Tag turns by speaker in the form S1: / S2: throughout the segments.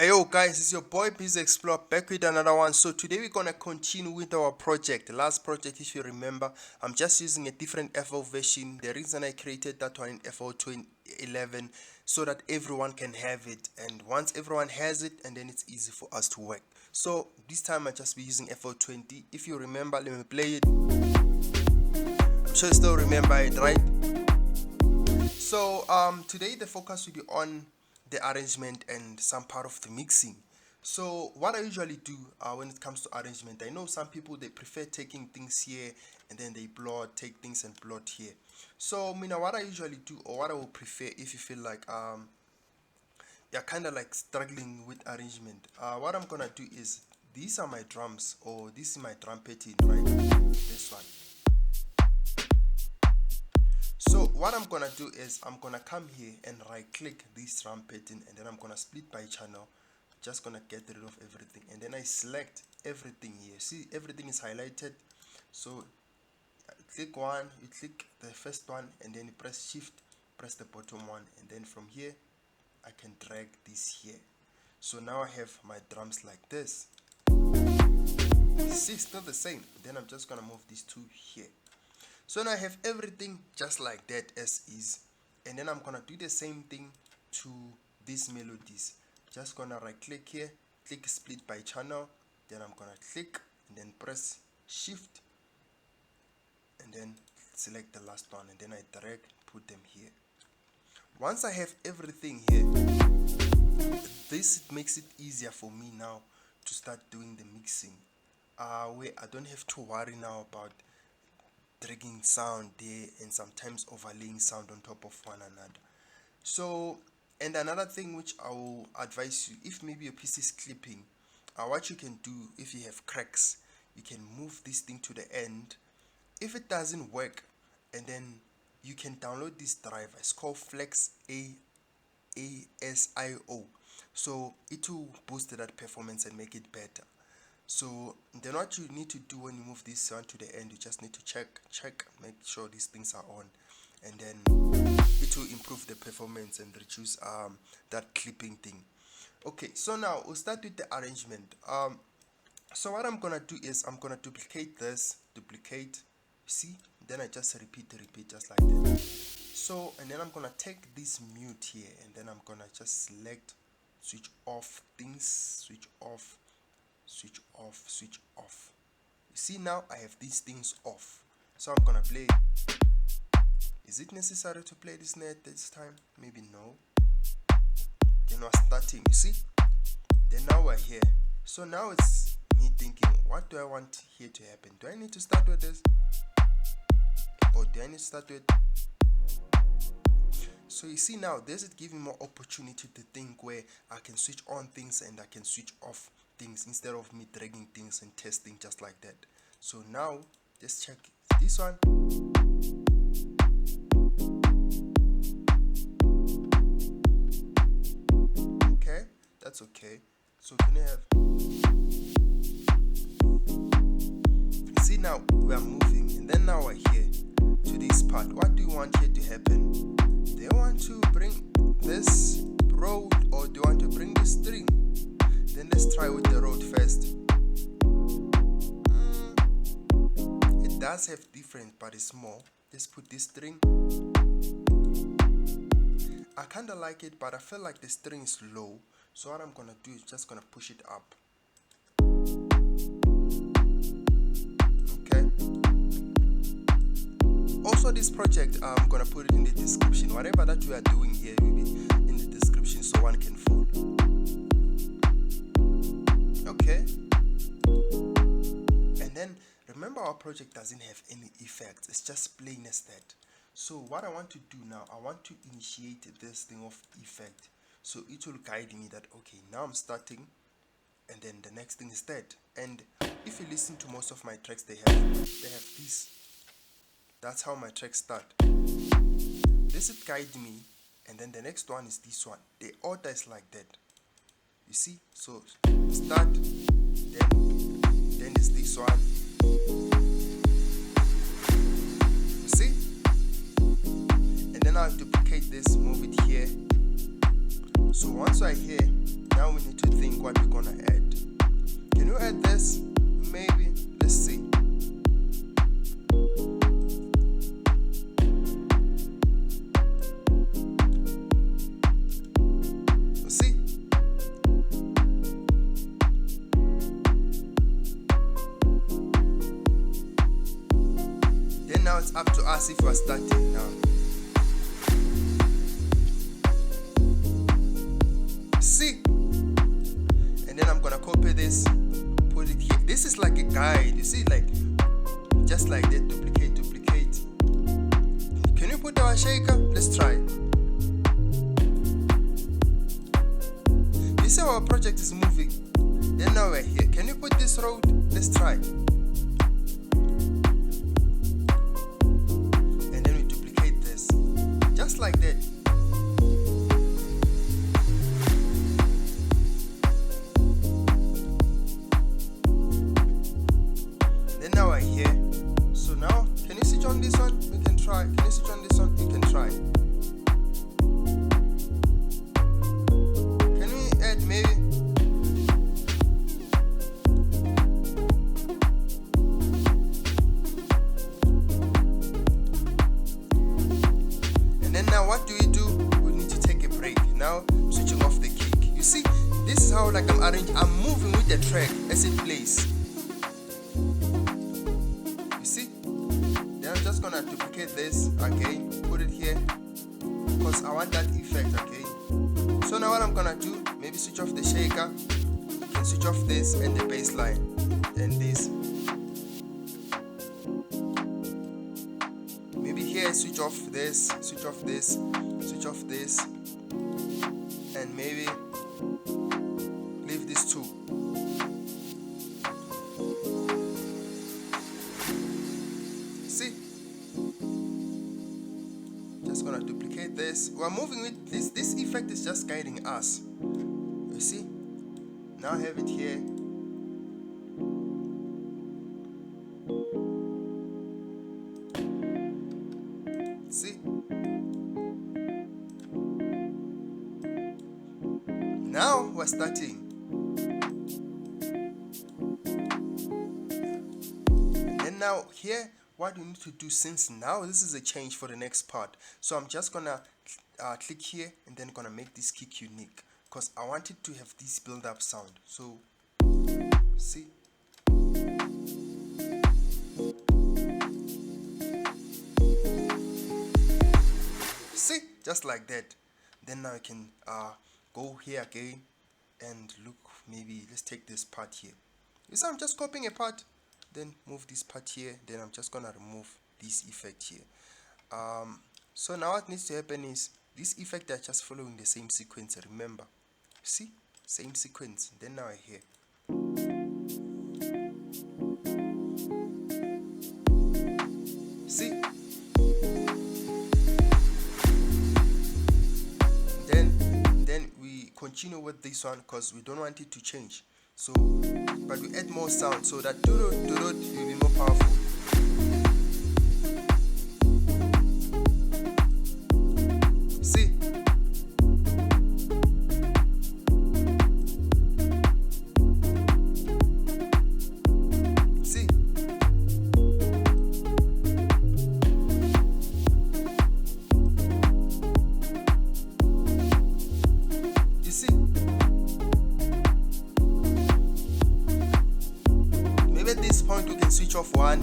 S1: Hey yo guys, it's your boy BusyExplore back with another one. So today we're gonna continue with our project. The last project, if you remember, I'm just using a different FL version. The reason I created that one in FL 2011 so that everyone can have it, and once everyone has it, and then it's easy for us to work. So this time I just be using FL 20. If you remember, let me play it. I'm sure you still remember it, right? So today the focus will be on the arrangement and some part of the mixing. So what I usually do when it comes to arrangement, I know some people they prefer taking things here and then they plot, take things and plot here. So what I usually do, or what I would prefer if you feel like you're kind of like struggling with arrangement, what I'm gonna do is these are my drums, or this is my drum pattern, right? This one. So what I'm gonna do is I'm gonna come here and right click this drum pattern, and then I'm gonna split by channel. Just gonna get rid of everything, and then I select everything here. See, everything is highlighted. So click one, you click the first one, and then you press shift, press the bottom one, and then from here I can drag this here. So now I have my drums like this. See, still the same. Then I'm just gonna move these two here. So now I have everything just like that as is, and then I'm gonna do the same thing to these melodies. Just gonna right click here, click split by channel, then I'm gonna click and then press shift and then select the last one, and then I drag, put them here. Once I have everything here, this makes it easier for me now to start doing the mixing, where I don't have to worry now about dragging sound there and sometimes overlaying sound on top of one another. So, and another thing which I will advise you, if maybe your PC is clipping, what you can do, if you have cracks, you can move this thing to the end. If it doesn't work, and then you can download this driver. It's called Flex ASIO. So it will boost that performance and make it better. So then what you need to do when you move this one to the end, you just need to check, make sure these things are on, and then it will improve the performance and reduce that clipping thing. Okay, so now we'll start with the arrangement. So what I'm gonna do is I'm gonna duplicate this, see, then I just repeat just like that. So, and then I'm gonna take this mute here, and then I'm gonna just select switch off things, switch off. You see, now I have these things off. So I'm gonna play. Is it necessary to play this net this time? Maybe no. Then we're starting, you see? Then now we're here. So now it's me thinking, what do I want here to happen? Do I need to start with this? Or do I need to start with? So you see, now this is giving more opportunity to think where I can switch on things and I can switch off things instead of me dragging things and testing just like that. So now let's check this one. Okay, that's okay. So can you have, see, now we are moving, and then now we're here to this part. What do you want here to happen? Do you want to bring this road, or do you want to bring the string? Then let's try with the road first. It does have different, but it's small. Let's put this string. I kinda like it, but I feel like the string is low. So what I'm gonna do is just gonna push it up. Okay. Also, this project, I'm gonna put it in the description. Whatever that we are doing here will be in the description so one can follow. Okay. And then remember, our project doesn't have any effects. It's just plain as that. So what I want to do now, I want to initiate this thing of effect. So it will guide me that, okay, now I'm starting, and then the next thing is that. And if you listen to most of my tracks, they have this. That's how my tracks start. This will guide me, and then the next one is this one. The order is like that. You see? So start, then is this one. You see? And then I'll duplicate this, move it here. So once I hear, now we need to what we're gonna add. Can you add this? Maybe. Let's see. See? Then now it's up to us if we're starting now. See? And then I'm gonna copy this, put it here. This is like a guide, you see, like just like that. Duplicate, duplicate. Can you put our shaker? Let's try. You see our project is moving. Then now we're here. Can you put this road? Let's try. And then we duplicate this, just like that. This one, we can try. Can you switch on this one? You can try. Can we add maybe? And then now what do? We need to take a break. Now switching off the kick. You see, this is how like I'm arranging. I'm moving with the track as it plays. I'm just gonna duplicate this again, put it here because I want that effect. Okay, so now what I'm gonna do, maybe switch off the shaker, you can switch off this and the bass line and this. Maybe here switch off this, switch off this, switch off this, and maybe leave this too. See? Just gonna duplicate this. We're moving with this. This effect is just guiding us. You see? Now I have it here. See? Now we're starting. And then now here, what we need to do, since now this is a change for the next part, so I'm just gonna click here and then gonna make this kick unique because I want it to have this build up sound. So see, just like that. Then now I can go here again and look, maybe let's take this part here. You see, I'm just copying a part, then move this part here, then I'm just gonna remove this effect here. So now what needs to happen is this effect are just following the same sequence. Remember, see, same sequence. Then now I hear. See, then we continue with this one because we don't want it to change. So, but we add more sound so that do-do will be more powerful. See? See? You see? Maybe at this point we can switch off one,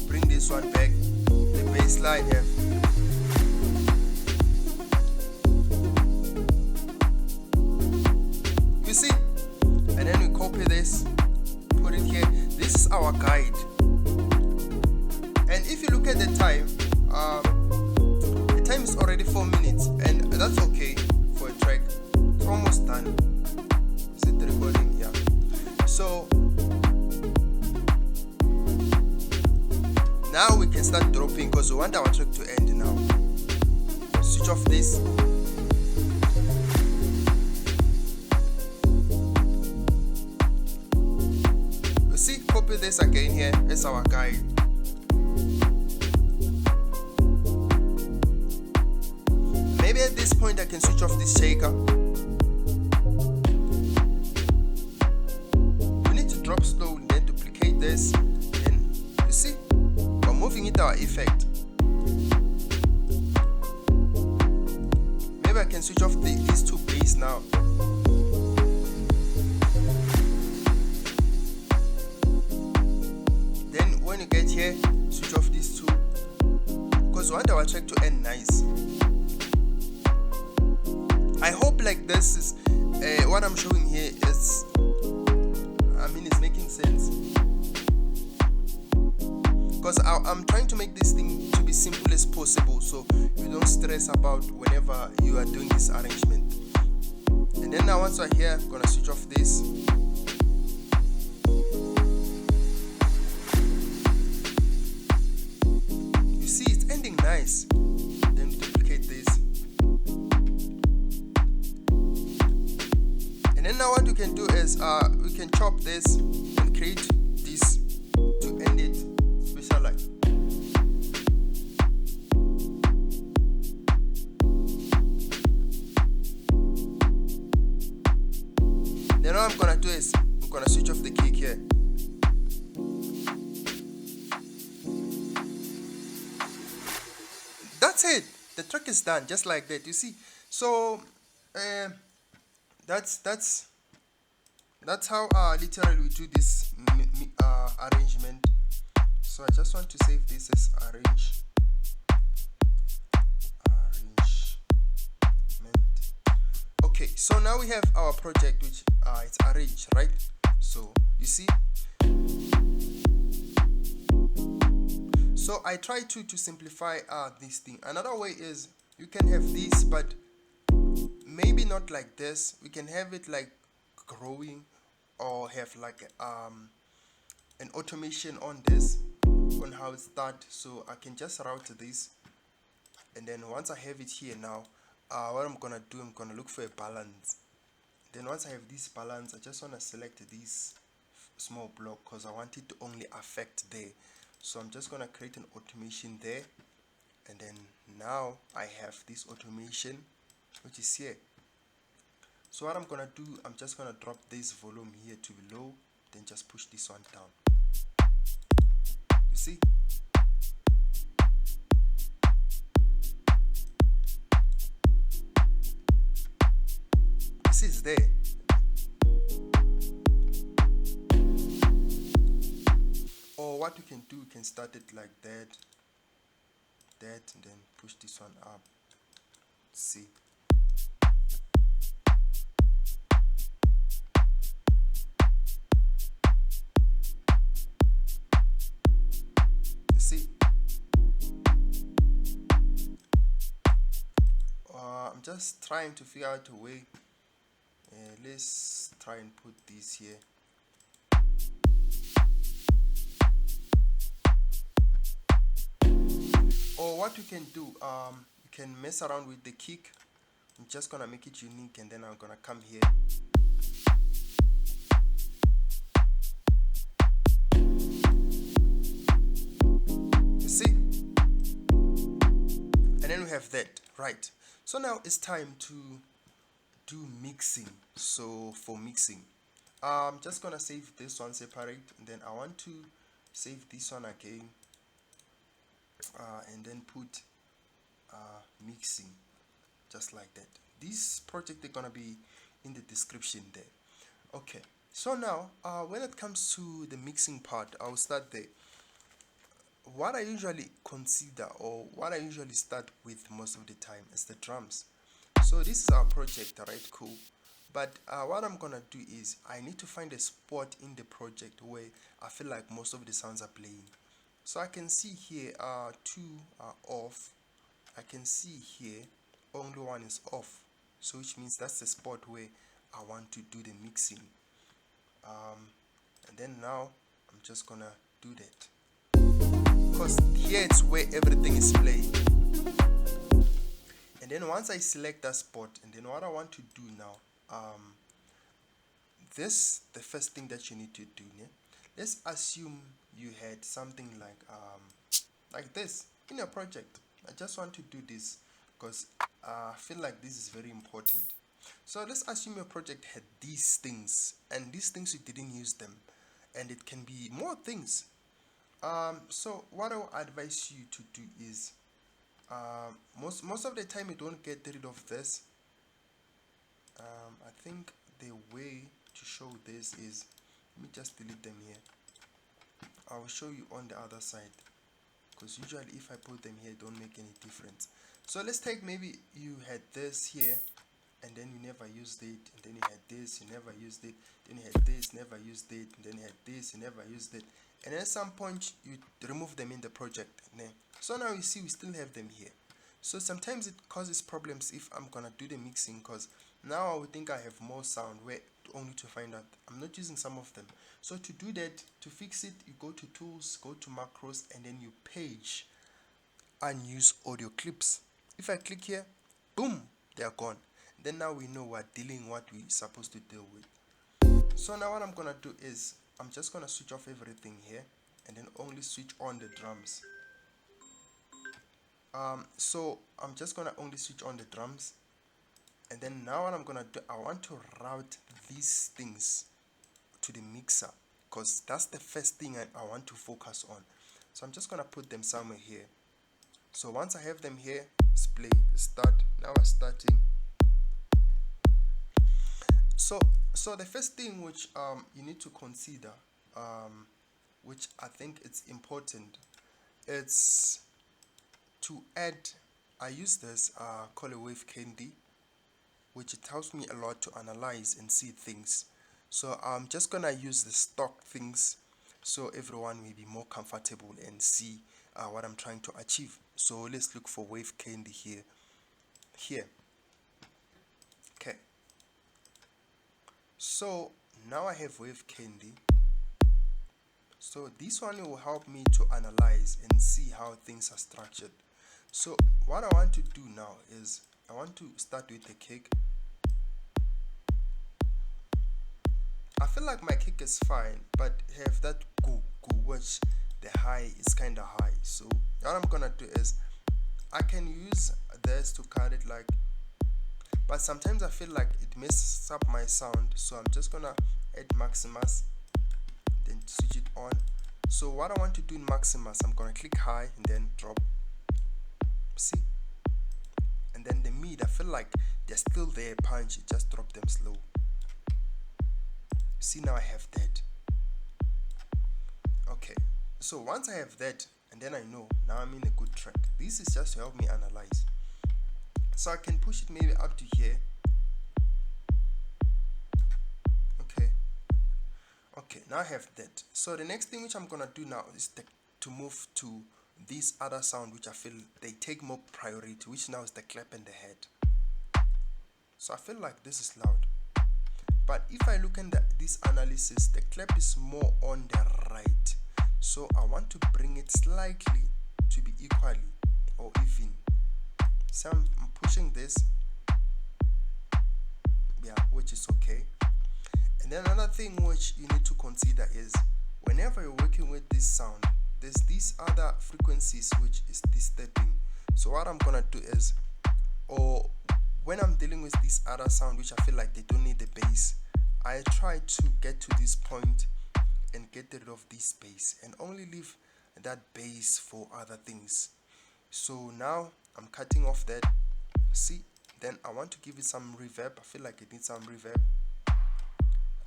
S1: bring this one back, the bass line here. You see? And then we copy this, put it here. This is our guide. And if you look at the time is already 4 minutes, and that's okay for a track. It's almost done. Is it the recording? Yeah. So now we can start dropping because we want our track to end now. Switch off this. You see, copy this again here as our guide. Maybe at this point I can switch off this shaker. this, then you see we're moving it our effect. Maybe I can switch off these two bass now. Then when you get here, switch off these two, because we want our track to end nice. I hope like this is what I'm showing here is, I mean, it's making sense, because I'm trying to make this thing to be simple as possible, so you don't stress about whenever you are doing this arrangement. And then now once we're here, I'm gonna switch off this. You see it's ending nice. Then duplicate this. And then now what we can do is we can chop this and create this to end it special like. Then what I'm gonna do is I'm gonna switch off the kick here. That's it. The track is done just like that. You see. So that's how literally we do this arrangement. So I just want to save this as arrangement. Okay, so now we have our project which it's arranged, right? So you see, so I try to simplify this thing. Another way is you can have this, but maybe not like this. We can have it like growing, or have like an automation on this, on how it starts. So I can just route this, and then once I have it here now, what I'm gonna do, I'm gonna look for a balance. Then once I have this balance, I just want to select this small block because I want it to only affect there. So I'm just gonna create an automation there, and then now I have this automation which is here. So what I'm gonna do, I'm just gonna drop this volume here to below, then just push this one down. You see? This is there. Or what you can do, you can start it like that, and then push this one up. See? See? I'm just trying to figure out a way. Let's try and put this here. Or what you can do, you can mess around with the kick. I'm just gonna make it unique, and then I'm gonna come here. You see? And then we have that, right? So now it's time to do mixing. So for mixing, I'm just gonna save this one separate, and then I want to save this one again, and then put mixing just like that. This project is gonna be in the description there. Okay, so now when it comes to the mixing part, I'll start there. What I usually consider, or what I usually start with most of the time, is the drums. So this is our project, right? Cool. But what I'm gonna do is I need to find a spot in the project where I feel like most of the sounds are playing. So I can see here two are off. I can see here only one is off. So which means that's the spot where I want to do the mixing. And then now I'm just gonna do that, because here it's where everything is playing. And then once I select that spot, and then what I want to do now, this the first thing that you need to do. Yeah? Let's assume you had something like this in your project. I just want to do this because I feel like this is very important. So let's assume your project had these things, and these things you didn't use them, and it can be more things. So what I will advise you to do is, most of the time you don't get rid of this. I think the way to show this is, let me just delete them here. I will show you on the other side, because usually if I put them here it don't make any difference. So let's take, maybe you had this here and then you never used it, and then you had this, you never used it, then you had this, never used it, and then you had this, you never used it, and at some point you remove them in the project. So now you see we still have them here. So sometimes it causes problems if I'm gonna do the mixing, because now I would think I have more sound, where only to find out I'm not using some of them. So to do that, to fix it, you go to tools, go to macros, and then you page unused audio clips. If I click here, boom, they are gone. Then now we know we're dealing what we're supposed to deal with. So now what I'm gonna do is, I'm just gonna switch off everything here and then only switch on the drums. So I'm just gonna only switch on the drums, and then now what I'm gonna do, I want to route these things to the mixer, because that's the first thing I want to focus on. So I'm just gonna put them somewhere here. So once I have them here, let's play, start. Now we're starting. So the first thing which you need to consider, which I think it's important, it's to add, I use this call a wave candy, which it helps me a lot to analyze and see things. So I'm just gonna use the stock things so everyone may be more comfortable and see what I'm trying to achieve. So let's look for wave candy here. Okay, so now I have wave candy. So this one will help me to analyze and see how things are structured. So what I want to do now is, I want to start with the kick. I feel like my kick is fine, but have that go which the high is kind of high. So what I'm gonna do is, I can use this to cut it like, but sometimes I feel like it messes up my sound. So I'm just gonna add Maximus, then switch it on. So what I want to do in Maximus, I'm gonna click high and then drop. See? And then the mid, I feel like they're still there, punch, just drop them slow. See, now I have that. Okay, so once I have that, and then I know now I'm in a good track. This is just to help me analyze. So I can push it maybe up to here. Okay, now I have that. So the next thing which I'm gonna do now is to move to this other sound, which I feel they take more priority, which now is the clap and the head. So I feel like this is loud, but if I look in this analysis, the clap is more on the right. So I want to bring it slightly to be equally or even. So I'm pushing this, yeah, which is okay. And then another thing which you need to consider is, whenever you're working with this sound, there's these other frequencies which is disturbing. So what I'm gonna do is, or when I'm dealing with this other sound which I feel like they don't need the bass, I try to get to this point and get rid of this bass and only leave that bass for other things. So now I'm cutting off that. See, then I want to give it some reverb. I feel like it needs some reverb.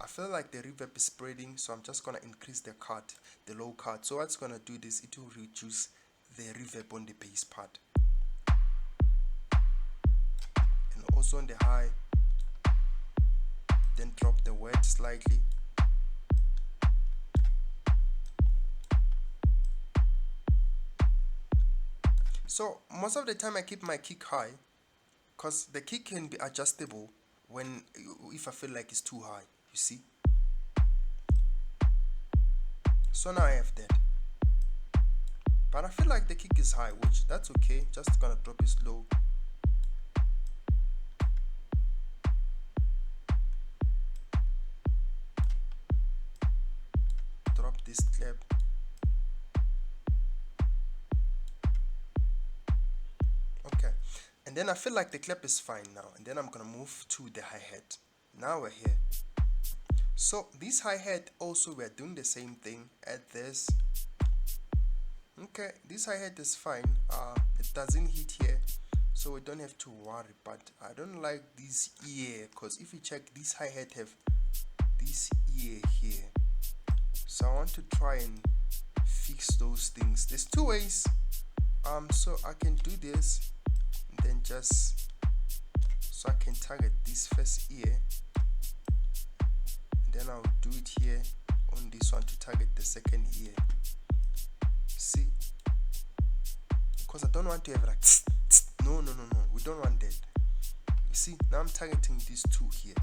S1: I feel like the reverb is spreading, so I'm just gonna increase the cut, the low cut. So what's gonna do this, it will reduce the reverb on the bass part, and also on the high. Then drop the wet slightly. So most of the time I keep my kick high, because the kick can be adjustable when, if I feel like it's too high, you see. So now I have that, but I feel like the kick is high, which that's okay. Just gonna drop it slow. Drop this clap. Okay, and then I feel like the clap is fine now, and then I'm gonna move to the hi-hat. Now we're here. So this hi-hat also, we're doing the same thing at this. Okay, this hi-hat is fine. It doesn't hit here, so we don't have to worry. But I don't like this ear, because if you check, this hi-hat have this ear here. So I want to try and fix those things. There's two ways. So I can do this, and then just so I can target this first ear, and then I'll do it here on this one to target the second ear. See, because I don't want to have like tss, tss. No, we don't want that. You see, now I'm targeting these two here,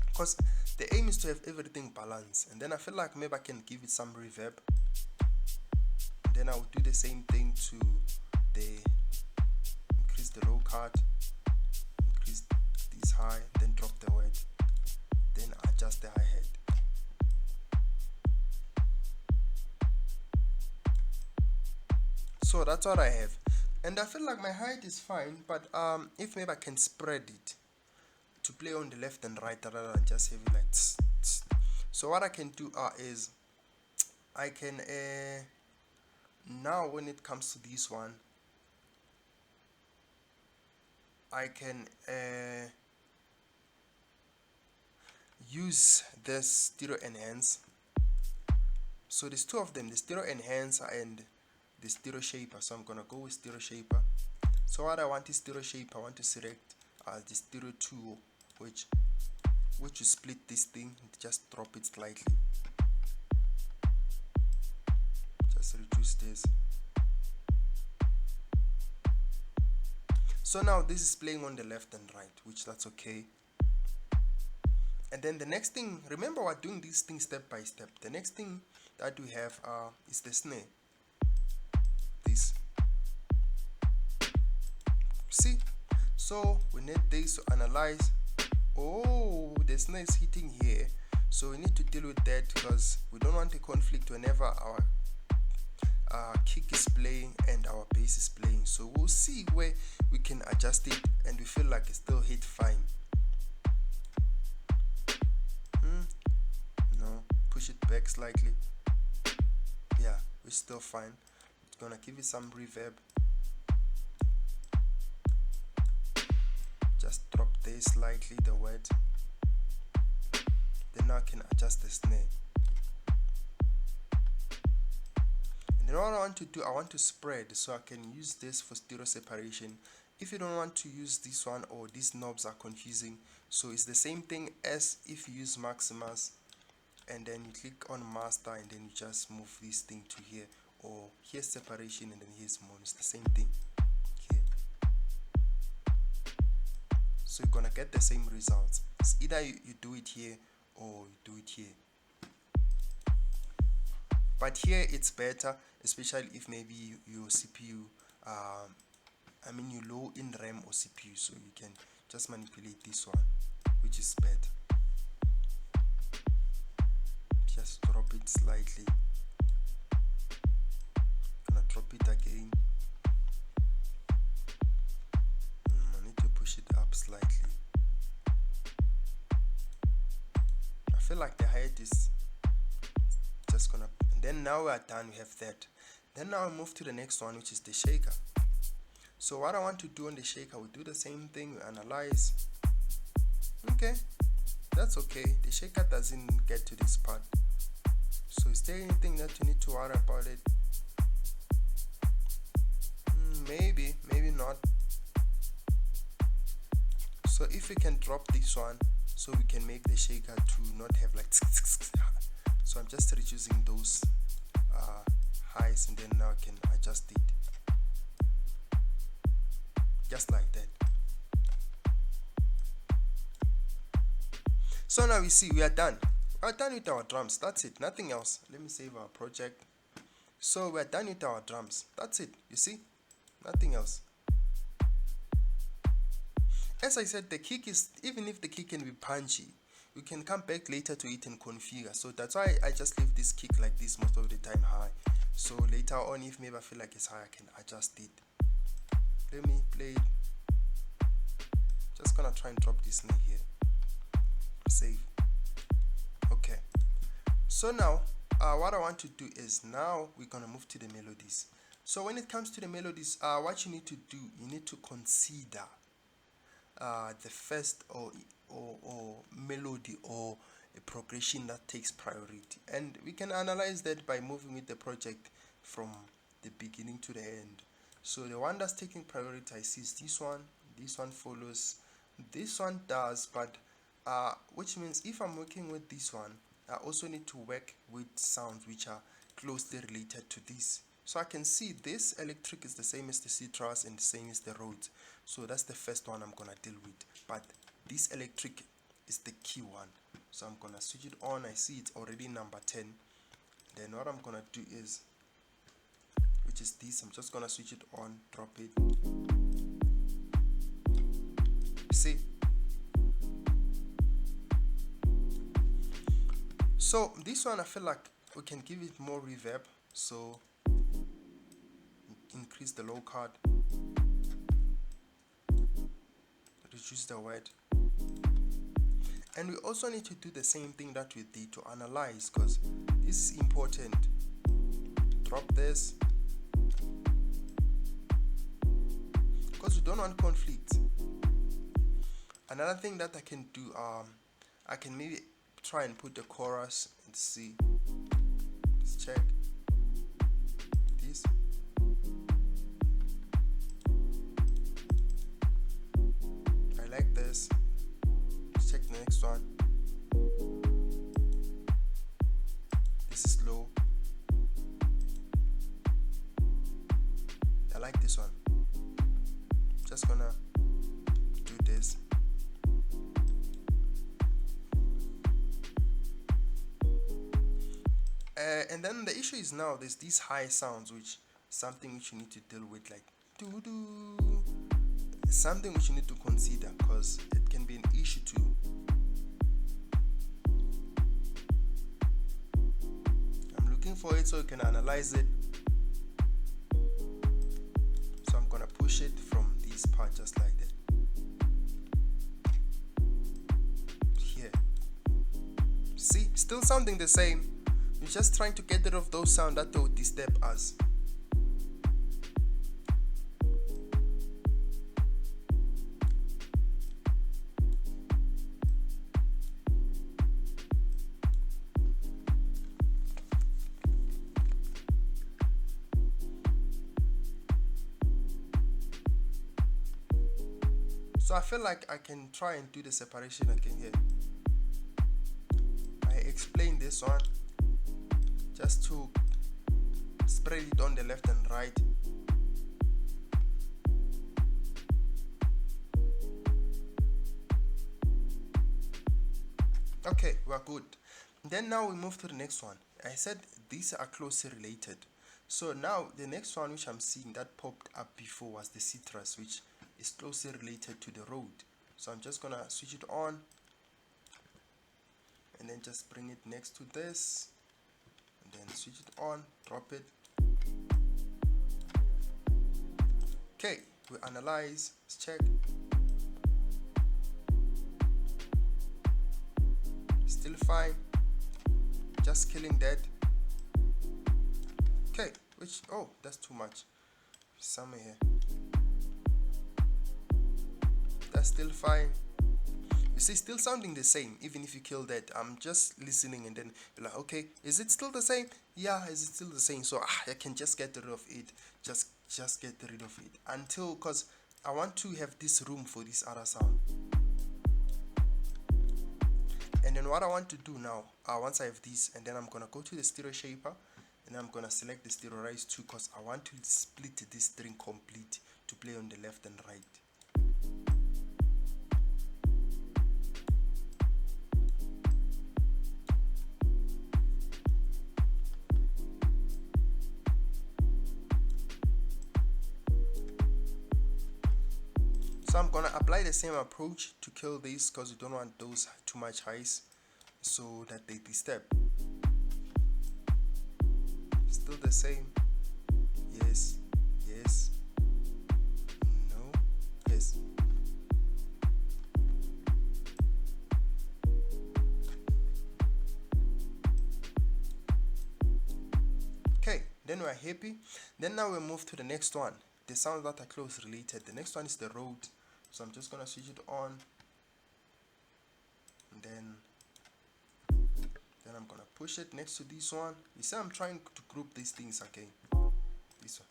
S1: because the aim is to have everything balanced. And then I feel like maybe I can give it some reverb. Then I will do the same thing to the increase the low cut, increase this high, then drop the word, then adjust the hi-hat. So that's what I have, and I feel like my height is fine, but if maybe I can spread it to play on the left and right rather than just have it like tss, tss. So what I can do is I can now when it comes to this one, I can use this stereo enhance. So there's two of them, the stereo enhancer and the stereo shaper. So I'm gonna go with stereo shaper. So what I want is stereo shaper. I want to select the stereo 2, which you split this thing, just drop it slightly, just reduce this. So now this is playing on the left and right, which that's okay. And then the next thing, remember we're doing these things step by step. The next thing that we have is the snare. This. See? So we need this to analyze. Oh, the snare is hitting here. So we need to deal with that, because we don't want a conflict whenever our kick is playing and our bass is playing. So we'll see where we can adjust it and we feel like it still hit fine. No, push it back slightly. Yeah, we're still fine. It's gonna give it some reverb. Just drop this slightly, the word. Then now I can adjust the snare. And then what I want to do, I want to spread, so I can use this for stereo separation. If you don't want to use this one, or these knobs are confusing, so it's the same thing as if you use Maximus, and then you click on master, and then you just move this thing to here, or here's separation and then here's mono. It's the same thing here. So you're gonna get the same results. It's either you do it here or you do it here. But here it's better, especially if maybe your CPU, you low in RAM or CPU, so you can just manipulate this one, which is better. Just drop it slightly. Gonna drop it again. I need to push it up slightly. I feel like the height is just gonna, and then now we are done. We have that. Then now we move to the next one, which is the shaker. So what I want to do on the shaker, we do the same thing. We analyze. Okay, that's okay. The shaker doesn't get to this part. So is there anything that you need to worry about it? Maybe not. So if we can drop this one, so we can make the shaker to not have like, so I'm just reducing those highs, and then now I can adjust it just like that. So now we see we are done. We are done with our drums. That's it, nothing else. Let me save our project. So we are done with our drums. That's it. You see, nothing else. As I said, the kick is, even if the kick can be punchy, we can come back later to it and configure. So that's why I just leave this kick like this most of the time high. So later on, if maybe I feel like it's high, I can adjust it. Let me play it. Just gonna try and drop this snare here. Save. So now what I want to do is, now we're gonna move to the melodies. So when it comes to the melodies, what you need to do, you need to consider the first or melody or a progression that takes priority, and we can analyze that by moving with the project from the beginning to the end. So the one that's taking priority I see is this one follows, this one does, but which means if I'm working with this one, I also need to work with sounds which are closely related to this. So I can see this electric is the same as the citrus and the same as the roads. So that's the first one I'm gonna deal with. But this electric is the key one. So I'm gonna switch it on. I see it's already number 10. Then what I'm gonna do is, which is this, I'm just gonna switch it on, drop it. See? So this one I feel like we can give it more reverb. So increase the low card, reduce the wet, and we also need to do the same thing that we did to analyze, because this is important. Drop this because we don't want conflict. Another thing that I can do, I can maybe try and put the chorus and see. Let's check this. I like this. Let's check the next one. This is low. I like this one. Just gonna do this. And then the issue is, now there's these high sounds, which something which you need to deal with, like doo doo, something which you need to consider, because it can be an issue too. I'm looking for it so you can analyze it. So I'm gonna push it from this part just like that. Here, see, still sounding the same. We're just trying to get rid of those sounds that will disturb us. So I feel like I can try and do the separation again here. I explained this one just to spread it on the left and right. Okay, we're good. Then now we move to the next one. I said these are closely related. So now the next one which I'm seeing that popped up before was the citrus, which is closely related to the road. So I'm just gonna switch it on and then just bring it next to this. Then switch it on, drop it. Okay, we analyze, let's check. Still fine, just killing that. Okay, which, oh, that's too much. Somewhere here. That's still fine. You see, still sounding the same, even if you kill that. I'm just listening and then you're like, okay, is it still the same? Yeah, is it still the same? So I can just get rid of it. Just get rid of it until, because I want to have this room for this other sound. And then what I want to do now, once I have this, and then I'm gonna go to the stereo shaper and I'm gonna select the stereoize 2, because I want to split this string complete to play on the left and right. So I'm gonna apply the same approach to kill these, because you don't want those too much highs so that they disturb. Still the same. Yes, yes, no, yes. Then we're happy. Then now we move to the next one, the sounds that are close related. The next one is the road, so I'm just gonna switch it on, and then I'm gonna push it next to this one. You see, I'm trying to group these things again. This one.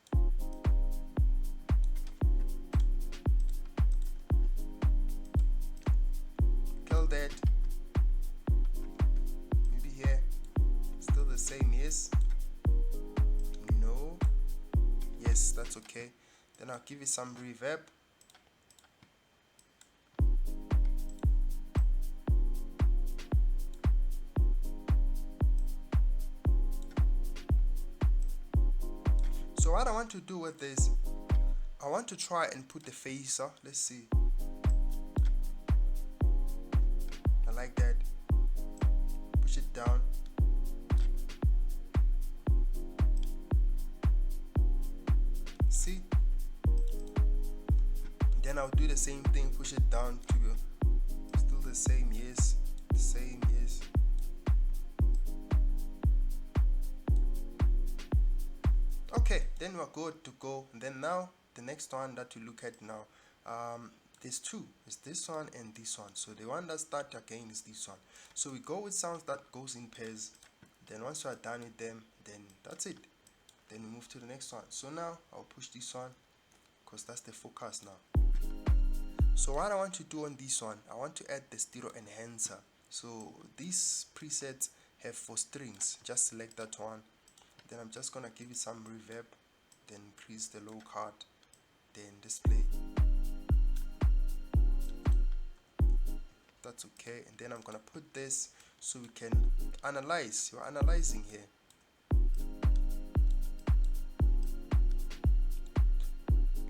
S1: Kill that. Maybe here. Still the same, yes. No. Yes, that's okay. Then I'll give it some reverb. So what I want to do with this, I want to try and put the phaser. Let's see. I like that. Push it down. See? Then I'll do the same thing, push it down to still the same, yes. The same, yes. Okay, then we're good to go. And then now the next one that you look at now, there's two. It's this one and this one. So the one that starts again is this one. So we go with sounds that goes in pairs. Then once we are done with them, then that's it. Then we move to the next one. So now I'll push this one because that's the focus now. So what I want to do on this one, I want to add the stereo enhancer. So these presets have 4 strings. Just select that one. Then I'm just gonna give it some reverb, then increase the low card, then display. That's okay. And then I'm gonna put this so we can analyze. You're analyzing here.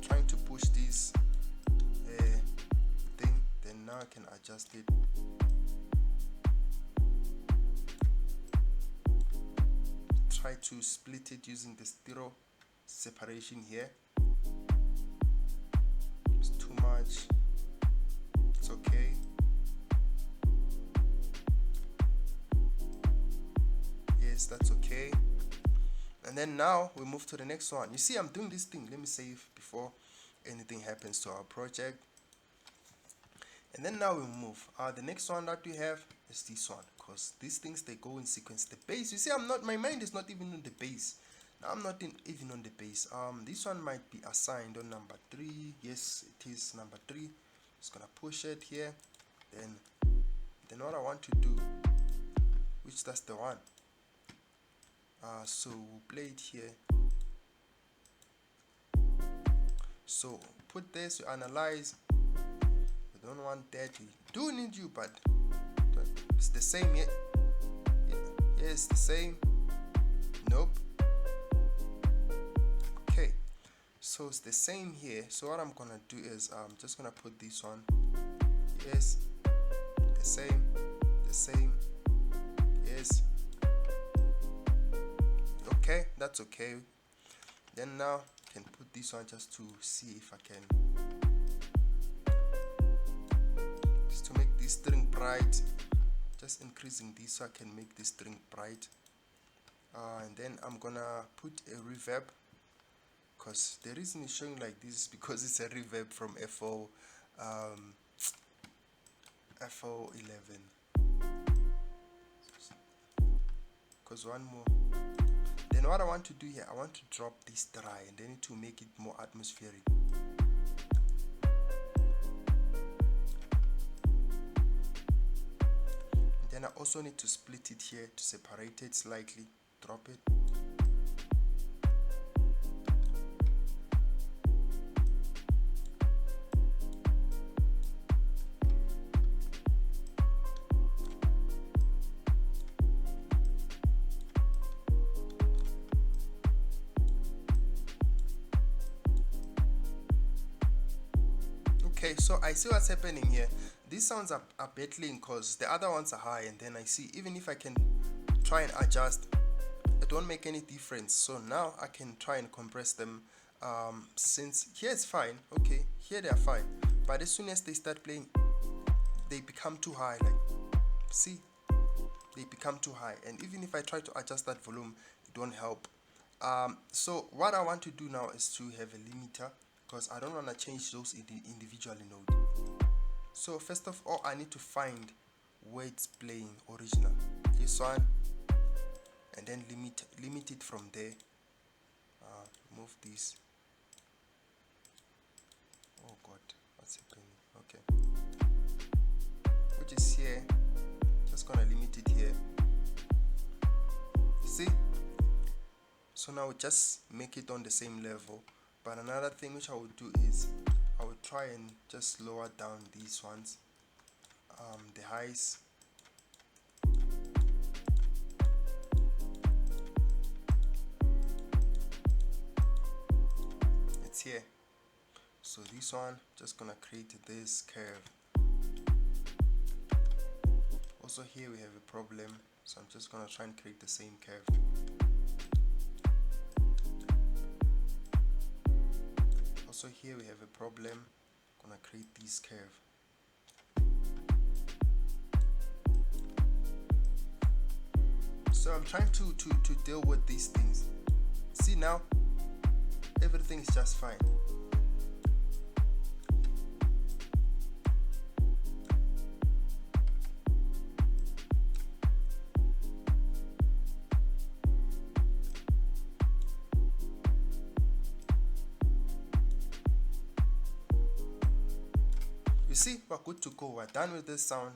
S1: Trying to push this thing, then now I can adjust it. Try to split it using the stereo separation here. It's too much. It's okay. Yes, that's okay. And then now we move to the next one. You see, I'm doing this thing. Let me save before anything happens to our project. And then now we move. The next one that we have is this one, because these things, they go in sequence. The bass, you see, my mind is not even on the bass. Now I'm not even on the bass. This one might be assigned on number 3. Yes, it is number 3. Just gonna push it here. Then what I want to do, which that's the one. So we'll play it here. So put this, you analyze. We don't want that. We do need you, but it's the same. Yeah, it's the same. Nope. Okay, so it's the same here. So what I'm gonna do is I'm just gonna put this one. Yes, the same, the same. Yes. Okay, that's okay. Then now I can put this one just to see if I can, just to make this string bright. Just increasing this so I can make this string bright. And then I'm gonna put a reverb, because the reason it's showing like this is because it's a reverb from FO11. Because one more. Then what I want to do here, I want to drop this dry and then to make it more atmospheric. And then I also need to split it here to separate it slightly. Drop it. Okay, so I see what's happening here. These sounds are battling because the other ones are high, and then I see even if I can try and adjust, it won't make any difference. So now I can try and compress them. Since here it's fine, okay, here they are fine, but as soon as they start playing, they become too high. Like, see, they become too high, and even if I try to adjust that volume, it won't help. So what I want to do now is to have a limiter, because I don't want to change those individually node. So first of all, I need to find where it's playing original, this one, and then limit it from there. Move this. Oh god, what's happening? Okay, which is here. Just gonna limit it here. See? So now we just make it on the same level. But another thing which I would do is I would try and just lower down these ones, the highs. It's here. So this one, just gonna create this curve. Also here we have a problem, so I'm just gonna try and create the same curve. Also here we have a problem, gonna create this curve. So I'm trying to deal with these things. See, now everything is just fine. You see, we're good to go. We're done with this sound,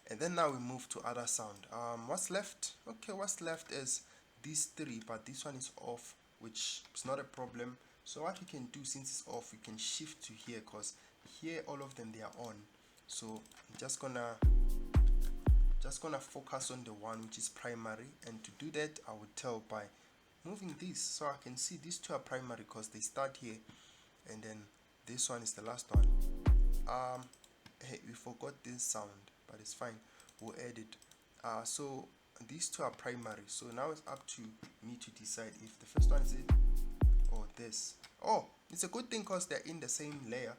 S1: and then now we move to other sound. What's left? Okay, what's left is these three, but this one is off, which is not a problem. So what we can do, since it's off, we can shift to here, because here all of them, they are on. So I'm just gonna focus on the one which is primary, and to do that I would tell by moving this, so I can see these two are primary because they start here, and then this one is the last one. Hey, we forgot this sound, but it's fine, we'll add it. So these two are primary, so now it's up to me to decide if the first one is it or this. Oh, it's a good thing because they're in the same layer,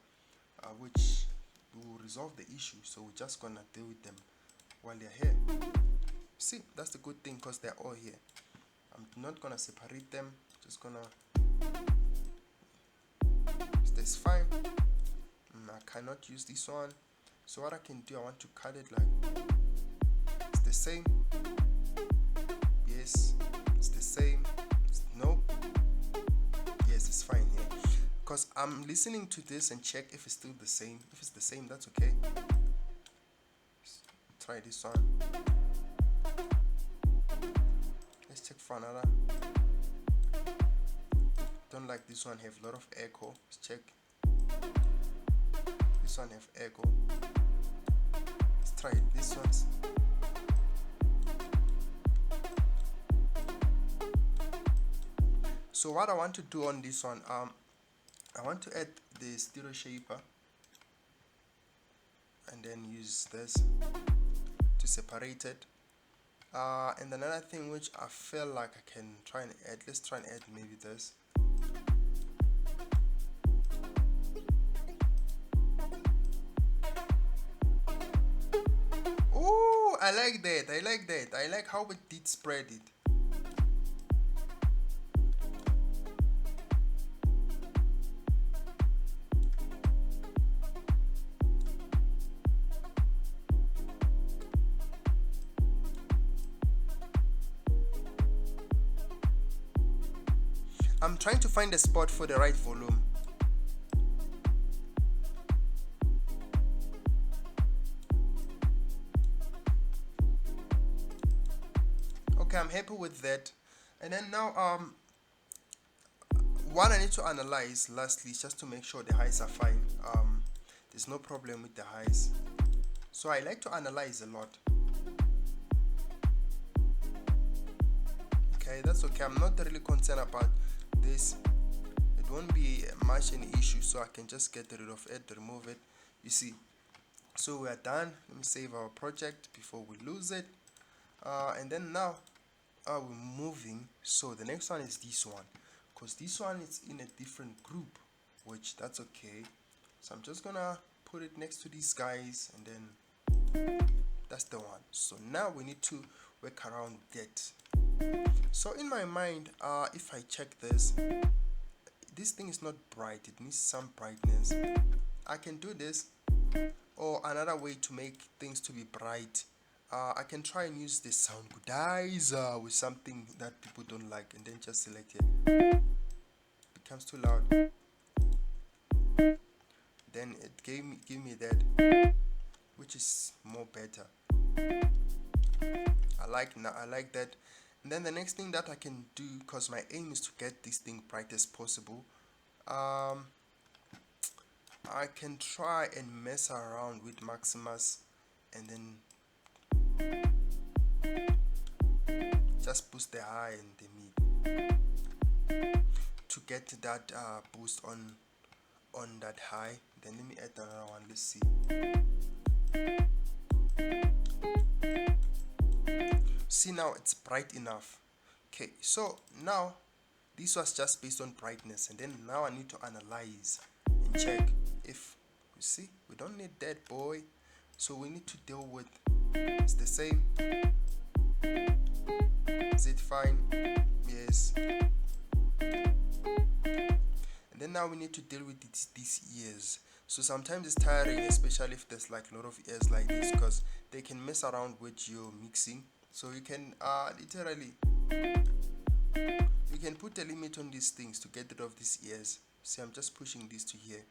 S1: which will resolve the issue. So we're just gonna deal with them while they're here. See, that's the good thing because they're all here. I'm not gonna separate them, just gonna, that's fine. I cannot use this one, so what I can do, I want to cut it like it's the same. Yes, it's the same. No, yes, it's fine here, because I'm listening to this and check if it's still the same. If it's the same, that's okay. Let's try this one. Let's check for another. Don't like this one, have a lot of echo. Let's check. This one have echo. Let's try it. This one's. So what I want to do on this one, I want to add the stereo shaper, and then use this to separate it. And another thing which I feel like I can try and add, let's try and add maybe this. Oh, I like that. I like that. I like how it did spread it. I'm trying to find a spot for the right volume. Okay, I'm happy with that. And then now what I need to analyze lastly is just to make sure the highs are fine. There's no problem with the highs. So I like to analyze a lot. Okay, that's okay. I'm not really concerned about this. It won't be much an issue, so I can just get rid of it, remove it. You see, so we are done. Let me save our project before we lose it. And then now we're moving. So the next one is this one, because this one is in a different group, which that's okay. So I'm just gonna put it next to these guys, and then that's the one. So now we need to work around that. So in my mind, if I check this thing is not bright, it needs some brightness. I can do this, or another way to make things to be bright, I can try and use the sound guidizer with something that people don't like, and then just select it. Becomes too loud. Then it give me that, which is more better. I like that. And then the next thing that I can do, because my aim is to get this thing bright as possible, I can try and mess around with Maximus and then just boost the high and the mid to get that boost on that high. Then let me add another one. Let's see. See, now it's bright enough. Okay, so now this was just based on brightness, and then now I need to analyze and check if you see we don't need that, boy. So we need to deal with, it's the same. Is it fine? Yes. And then now we need to deal with these ears. So sometimes it's tiring, especially if there's like a lot of ears like this, because they can mess around with your mixing. So you can literally, you can put a limit on these things to get rid of these ears. See, I'm just pushing this to here.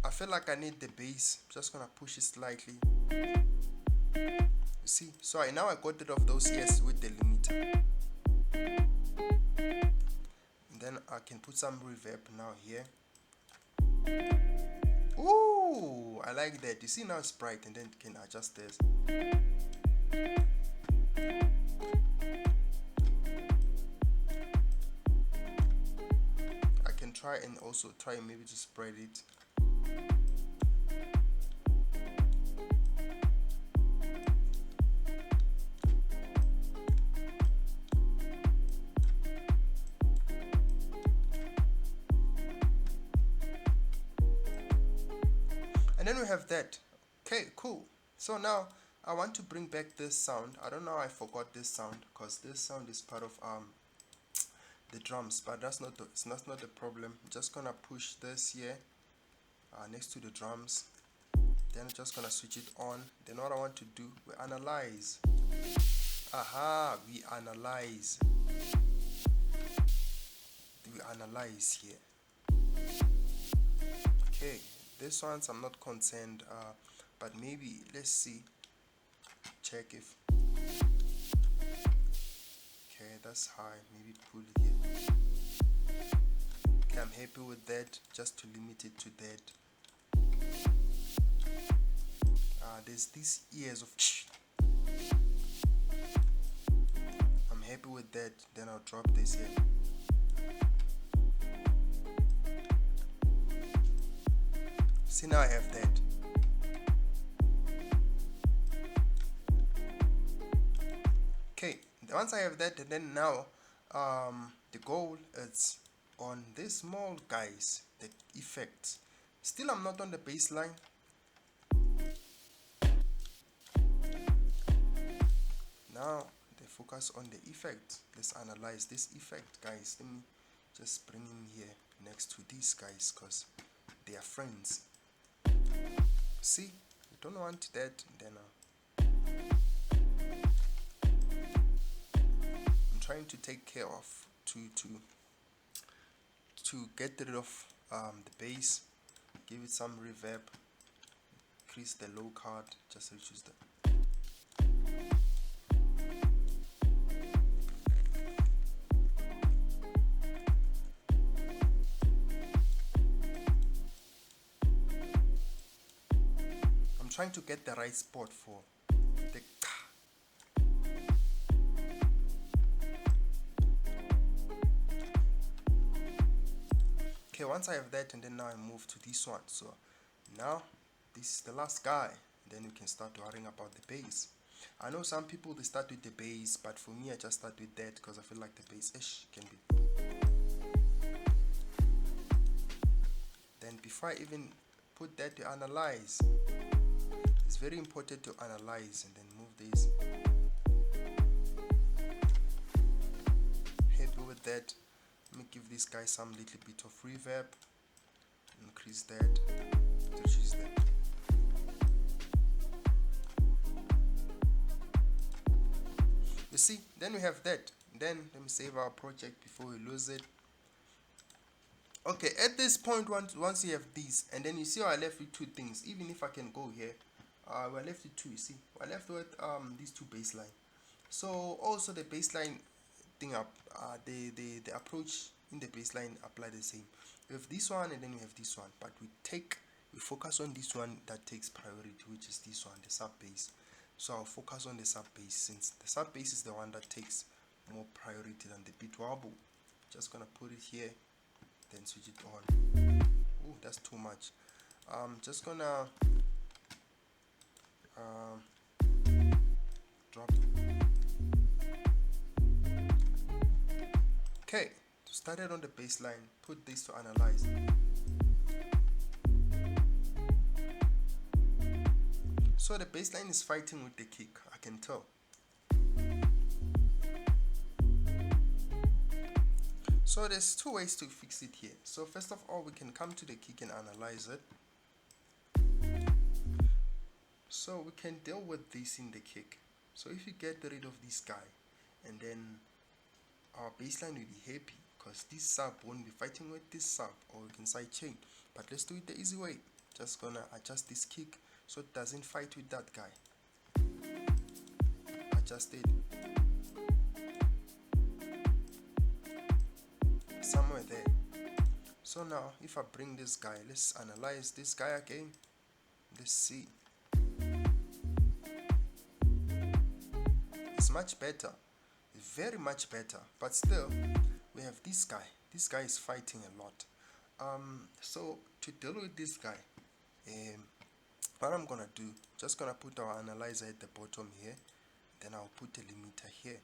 S1: I feel like I need the bass. I'm just gonna push it slightly. You see, so now I got rid of those ears with the limiter. And then I can put some reverb now here. Ooh, I like that. You see, now it's bright, and then you can adjust this. I can try and also try maybe to spread it. And then we have that. Okay, cool. So now I want to bring back this sound. I don't know, I forgot this sound, because this sound is part of the drums, but that's not it's not the problem. I'm just gonna push this here next to the drums. Then I'm just gonna switch it on. Then what I want to do, we analyze. Aha, we analyze. We analyze here. Okay. This ones I'm not concerned, but maybe let's see, check if, okay, that's high, maybe pull it here. Okay, I'm happy with that, just to limit it to that. There's these ears of, I'm happy with that. Then I'll drop this here. See, now I have that. Okay, once I have that, and then now the goal is on these small guys, the effects. Still, I'm not on the baseline. Now the focus on the effect. Let's analyze this effect, guys. Let me just bring him here next to these guys, because they are friends. See, we don't want that. Then I'm trying to take care of to get rid of the bass, give it some reverb, increase the low card, just reduce the. Trying to get the right spot for the okay. Once I have that, and then now I move to this one. So now this is the last guy, then you can start worrying about the bass. I know some people they start with the bass, but for me I just start with that because I feel like the bass can be. Then before I even put that to analyze, It's very important to analyze and then move this. Happy with that. Let me give this guy some little bit of reverb. Increase that. Reduce that. You see, then we have that. Then let me save our project before we lose it. Okay, at this point, once you have these, and then you see I left with two things. Even if I can go here, we're left with two. You see, we're left with these two baseline. So also the baseline thing up, the approach in the baseline apply the same. We have this one and then we have this one, but we focus on this one that takes priority, which is this one, the sub base. So I'll focus on the sub base since the sub base is the one that takes more priority than the beat wobble. Just gonna put it here, then switch it on. Oh, that's too much. Just gonna drop it. Okay, to start it on the baseline, put this to analyze. So the baseline is fighting with the kick, I can tell. So there's two ways to fix it here. So first of all, we can come to the kick and analyze it. So we can deal with this in the kick. So if you get rid of this guy, and then our baseline will be happy because this sub won't be fighting with this sub, or we can side chain. But let's do it the easy way. Just gonna adjust this kick so it doesn't fight with that guy. Adjust it somewhere there. So now if I bring this guy, let's analyze this guy again. Let's see. It's much better, very much better, but still we have this guy. This guy is fighting a lot. So to deal with this guy, what I'm gonna do, just gonna put our analyzer at the bottom here, then I'll put a limiter here.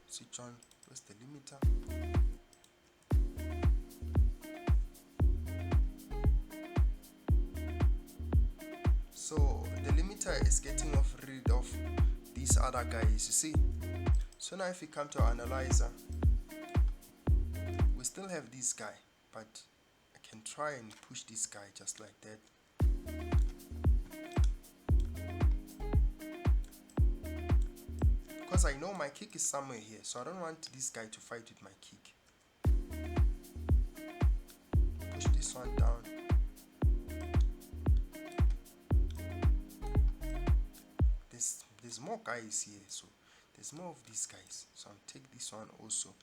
S1: Switch on. Where's the limiter? So the limiter is getting rid of these other guys, you see. So now if we come to our analyzer, we still have this guy, but I can try and push this guy just like that. Because I know my kick is somewhere here, so I don't want this guy to fight with my kick. Push this one down. There's more guys here, so there's more of these guys. So I'll take this one also.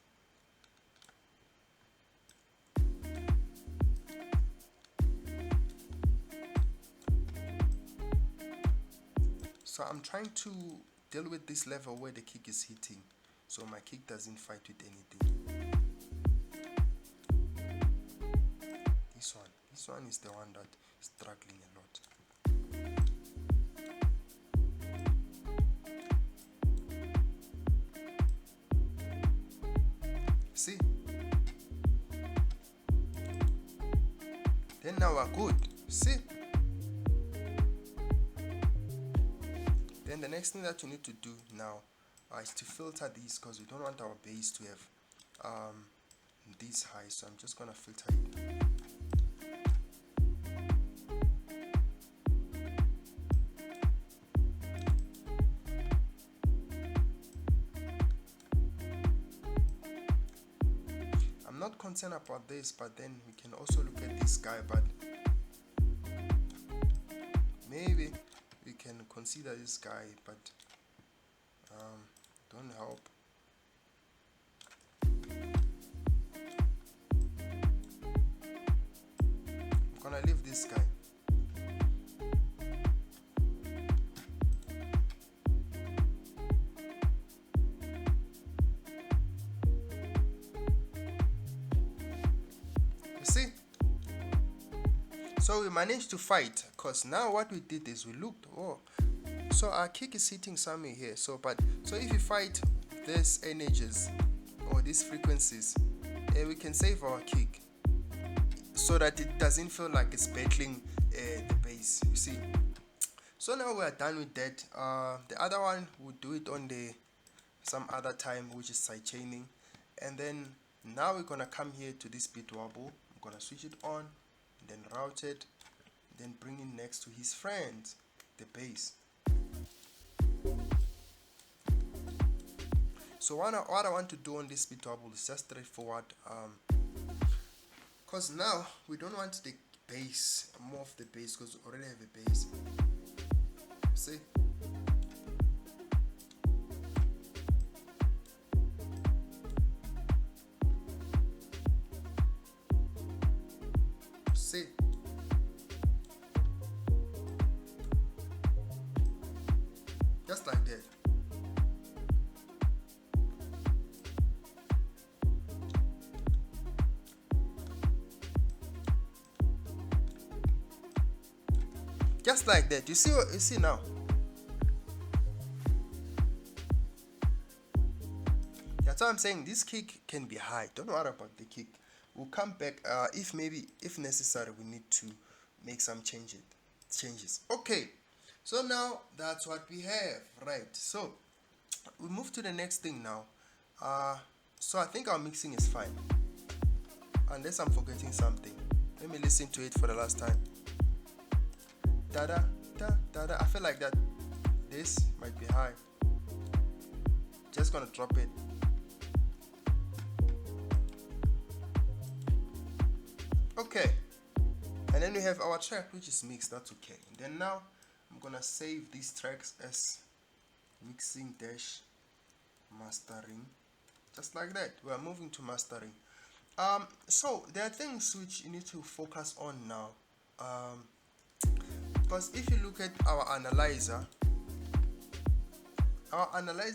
S1: So I'm trying to deal with this level where the kick is hitting, so my kick doesn't fight with anything. This one is the one that is struggling a lot. See? Then now we're good. See? Then the next thing that you need to do now is to filter these, because we don't want our bass to have this high. So I'm just gonna filter it. I'm not concerned about this, but then we can also look at this guy, but maybe we can consider this guy, but don't help. I'm gonna leave this guy. You see? So we managed to fight, because now what we did is we looked, so our kick is hitting somewhere here. So if you fight these energies or these frequencies, we can save our kick so that it doesn't feel like it's battling the bass, you see. So now we are done with that. The other one we'll do it on the some other time, which is sidechaining. And then now we're gonna come here to this beat wobble. I'm gonna switch it on, then route it, then bring it next to his friend, the bass. So what I want to do on this beat wobble is just straightforward, because now we don't want the bass, more of the bass, because we already have a bass. See? See? Just like that. Just like that. You see what you see now? That's what I'm saying. This kick can be high. Don't worry about the kick. We'll come back if necessary we need to make some changes. Okay. So now that's what we have, right? So we move to the next thing now. So I think our mixing is fine. Unless I'm forgetting something. Let me listen to it for the last time. Da da da da da. I feel like that this might be high. Just gonna drop it. Okay. And then we have our track which is mixed. That's okay. And then now I'm gonna save these tracks as mixing dash mastering. Just like that. We are moving to mastering. So there are things which you need to focus on now. Because if you look at our analyzer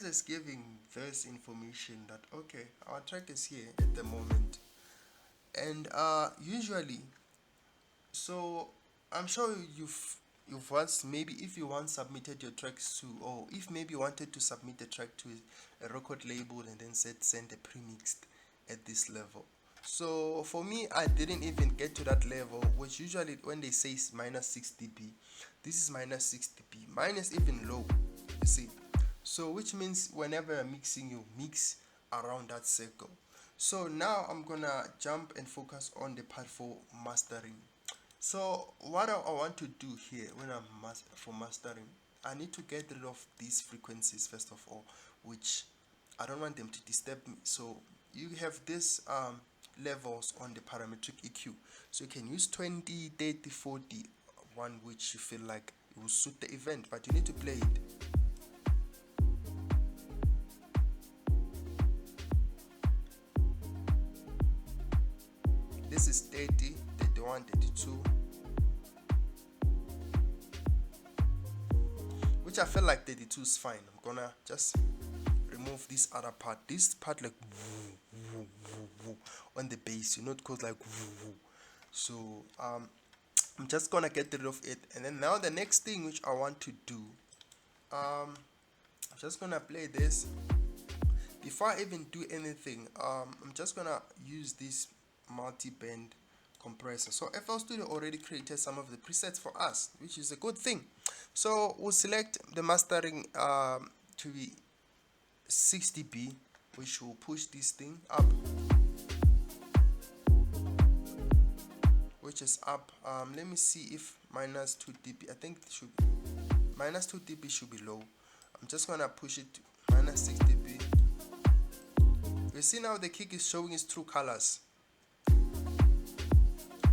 S1: is giving this information that okay, our track is here at the moment, and usually, so I'm sure you've once, maybe if you once submitted your tracks to, or if maybe you wanted to submit the track to a record label and then said send a premixed at this level. So for me, I didn't even get to that level, which usually when they say is minus 6 dB, this is minus 6 dB. Mine is even low, you see. So which means whenever you're mixing, you mix around that circle. So now I'm gonna jump and focus on the part for mastering. So what I want to do here when I'm for mastering, I need to get rid of these frequencies first of all, which I don't want them to disturb me. So you have this levels on the parametric EQ, so you can use 20, 30, 40, one which you feel like it will suit the event, but you need to play it. This is 30, 31, 32, which I feel like 32 is fine. I'm gonna just remove this other part, this part like on the bass, you know, it goes like so I'm just gonna get rid of it. And then now the next thing which I want to do, I'm just gonna play this. Before I even do anything, I'm just gonna use this multi-band compressor. So FL Studio already created some of the presets for us, which is a good thing. So we'll select the mastering to be 6 dB, which will push this thing up, which is up. Let me see if minus 2 dB, I think it should be minus 2 dB should be low. I'm just gonna push it to minus 6 dB. You see now the kick is showing its true colors.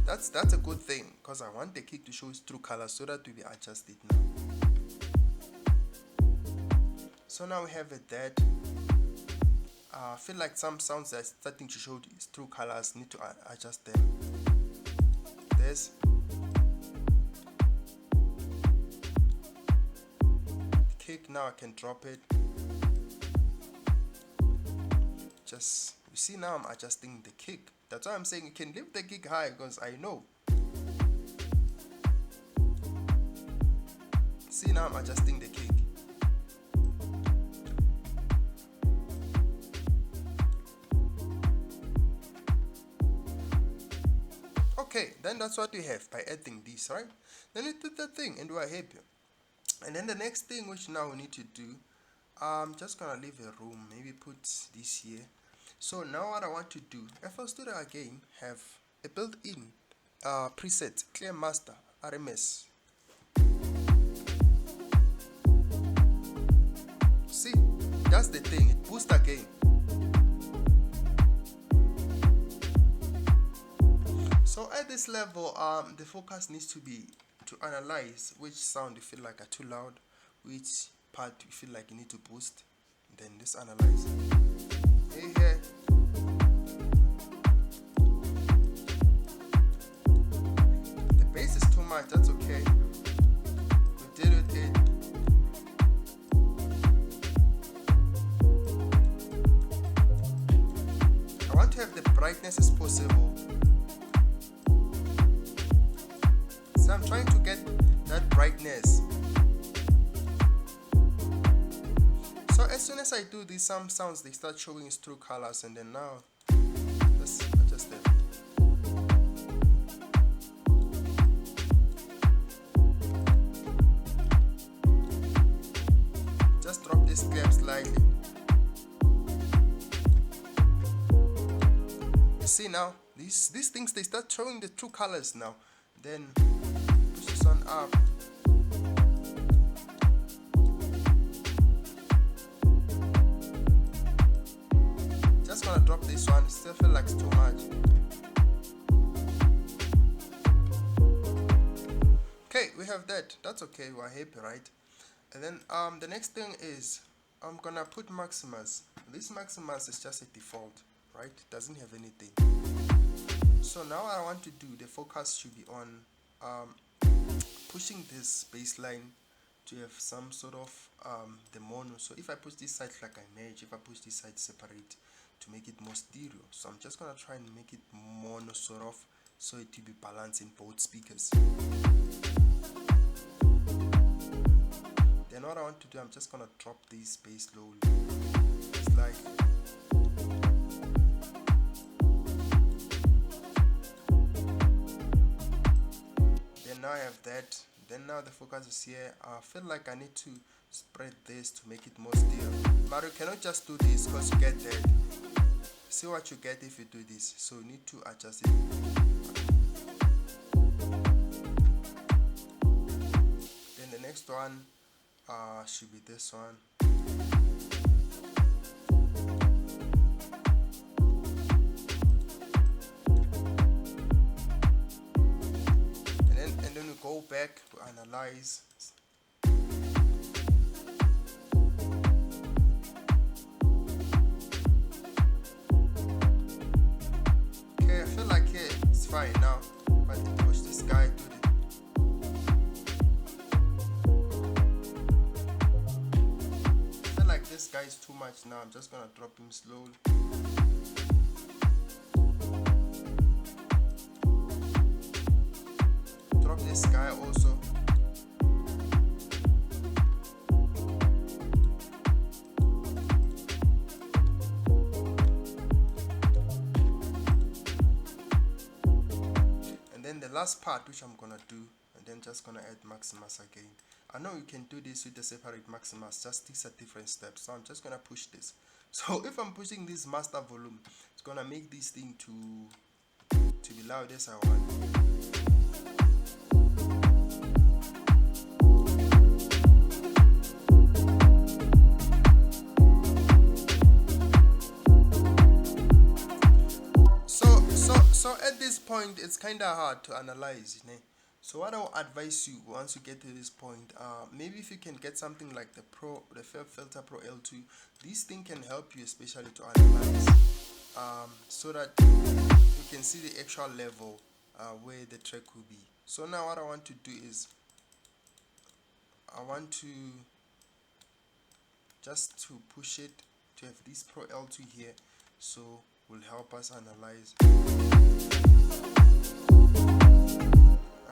S1: That's a good thing, because I want the kick to show its true colors so that we will adjust it now. So now we have it that I feel like some sounds are starting to show its true colors, need to adjust them. This kick, now I can drop it. Just, you see now I'm adjusting the kick. That's why I'm saying you can leave the kick high, because I know. See now I'm adjusting the kick. Okay, then that's what we have by adding this, right? Then we did that thing and we are happy. And then the next thing which now we need to do, I'm just gonna leave a room, maybe put this here. So now what I want to do, FL Studio again have a built-in preset, Clear Master, RMS. See, that's the thing, it boosts again. So at this level, the focus needs to be to analyze which sound you feel like are too loud, which part you feel like you need to boost, then just analyze. Here, the bass is too much, that's okay. We deal with it. I want to have the brightness as possible. So I'm trying to get that brightness. So as soon as I do this, some sounds they start showing its true colors, and then now let's adjust it. Just drop this cap slightly. You see now, these things they start showing the true colors now. Then push this one up. Just gonna drop this one, still feel like it's too much. Okay, we have that. That's okay, we're happy, right? And then the next thing is I'm gonna put Maximus. This Maximus is just a default, right? It doesn't have anything. So now what I want to do, the focus should be on pushing this baseline to have some sort of the mono. So if I push this side like I merge, if I push this side separate to make it more stereo. So I'm just gonna try and make it mono sort of, so it will be balanced in both speakers. Then what I want to do, I'm just gonna drop this bass low, slightly. Now I have that. Then now the focus is here. I feel like I need to spread this to make it more stereo. But you cannot just do this because you get that. See what you get if you do this. So you need to adjust it. Then the next one should be this one. Go back to analyze. Okay, I feel like here it's fine now, but push this guy to the. I feel like this guy is too much now. I'm just gonna drop him slowly. This guy also. And then the last part which I'm gonna do, and then just gonna add Maximus again. I know you can do this with the separate Maximus, just these are different steps. So I'm just gonna push this. So if I'm pushing this master volume, it's gonna make this thing to be loud as I want. So at this point, it's kind of hard to analyze, you know? So what I will advise you once you get to this point, maybe if you can get something like the Filter Pro L2, this thing can help you especially to analyze, so that you can see the actual level where the track will be. So now what I want to do is, I want to just to push it to have this Pro L2 here, so will help us analyze.